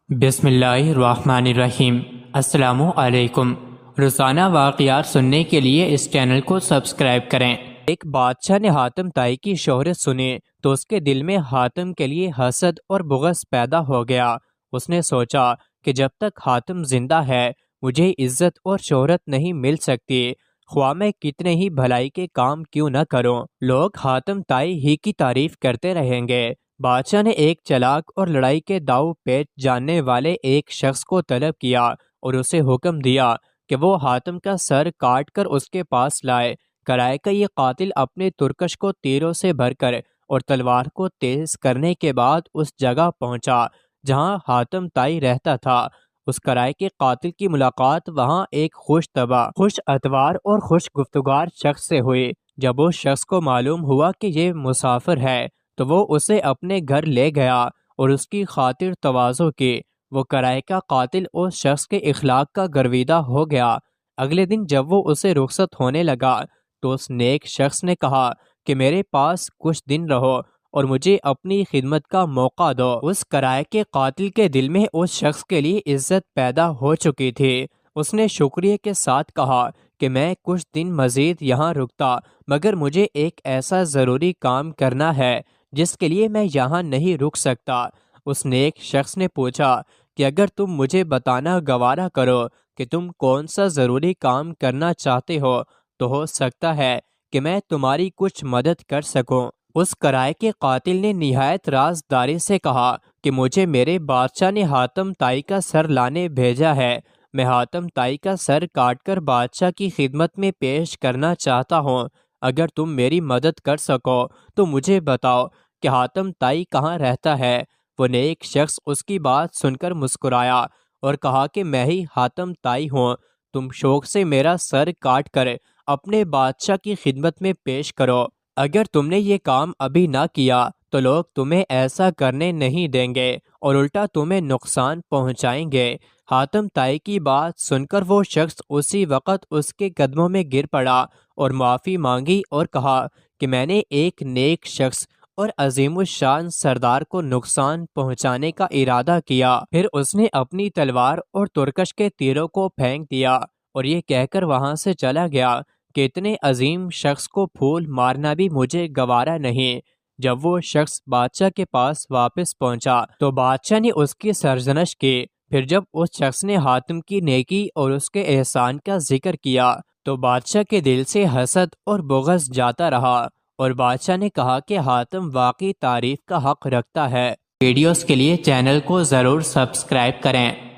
بسم اللہ الرحمن الرحیم۔ السلام علیکم۔ روزانہ واقعات سننے کے لیے اس چینل کو سبسکرائب کریں۔ ایک بادشاہ نے حاتم طائی کی شہرت سنی تو اس کے دل میں حاتم کے لیے حسد اور بغض پیدا ہو گیا۔ اس نے سوچا کہ جب تک حاتم زندہ ہے مجھے عزت اور شہرت نہیں مل سکتی، خواہ میں کتنے ہی بھلائی کے کام کیوں نہ کروں، لوگ حاتم طائی ہی کی تعریف کرتے رہیں گے۔ بادشاہ نے ایک چلاک اور لڑائی کے داؤ پیچ جاننے والے ایک شخص کو طلب کیا اور اسے حکم دیا کہ وہ حاتم کا سر کاٹ کر اس کے پاس لائے۔ کرائے کا یہ قاتل اپنے ترکش کو تیروں سے بھر کر اور تلوار کو تیز کرنے کے بعد اس جگہ پہنچا جہاں حاتم طائی رہتا تھا۔ اس کرائے کے قاتل کی ملاقات وہاں ایک خوش طبع، خوش اتوار اور خوش گفتگار شخص سے ہوئی۔ جب اس شخص کو معلوم ہوا کہ یہ مسافر ہے تو وہ اسے اپنے گھر لے گیا اور اس کی خاطر تواضع کی۔ وہ کرائے کا قاتل اس شخص کے اخلاق کا گرویدہ ہو گیا۔ اگلے دن جب وہ اسے رخصت ہونے لگا تو اس نیک شخص نے کہا کہ میرے پاس کچھ دن رہو اور مجھے اپنی خدمت کا موقع دو۔ اس کرائے کے قاتل کے دل میں اس شخص کے لیے عزت پیدا ہو چکی تھی۔ اس نے شکریہ کے ساتھ کہا کہ میں کچھ دن مزید یہاں رکتا، مگر مجھے ایک ایسا ضروری کام کرنا ہے جس کے لیے میں یہاں نہیں رک سکتا۔ اس نیک شخص نے پوچھا کہ اگر تم مجھے بتانا گوارا کرو کہ تم کون سا ضروری کام کرنا چاہتے ہو تو ہو سکتا ہے کہ میں تمہاری کچھ مدد کر سکوں۔ اس کرائے کے قاتل نے نہایت رازداری سے کہا کہ مجھے میرے بادشاہ نے حاتم طائی کا سر لانے بھیجا ہے۔ میں حاتم طائی کا سر کاٹ کر بادشاہ کی خدمت میں پیش کرنا چاہتا ہوں۔ اگر تم میری مدد کر سکو تو مجھے بتاؤ کہ حاتم طائی کہاں رہتا ہے۔ وہ نیک شخص اس کی بات سن کر مسکرایا اور کہا کہ میں ہی حاتم طائی ہوں۔ تم شوق سے میرا سر کاٹ کر اپنے بادشاہ کی خدمت میں پیش کرو۔ اگر تم نے یہ کام ابھی نہ کیا تو لوگ تمہیں ایسا کرنے نہیں دیں گے اور الٹا تمہیں نقصان پہنچائیں گے۔ حاتم طائی کی بات سن کر وہ شخص اسی وقت اس کے قدموں میں گر پڑا اور معافی مانگی اور کہا کہ میں نے ایک نیک شخص اور عظیم الشان سردار کو نقصان پہنچانے کا ارادہ کیا۔ پھر اس نے اپنی تلوار اور ترکش کے تیروں کو پھینک دیا اور یہ کہہ کر وہاں سے چلا گیا کہ اتنے عظیم شخص کو پھول مارنا بھی مجھے گوارا نہیں۔ جب وہ شخص بادشاہ کے پاس واپس پہنچا تو بادشاہ نے اس کی سرزنش کی۔ پھر جب اس شخص نے حاتم کی نیکی اور اس کے احسان کا ذکر کیا تو بادشاہ کے دل سے حسد اور بغض جاتا رہا اور بادشاہ نے کہا کہ حاتم واقعی تعریف کا حق رکھتا ہے۔ ویڈیوز کے لیے چینل کو ضرور سبسکرائب کریں۔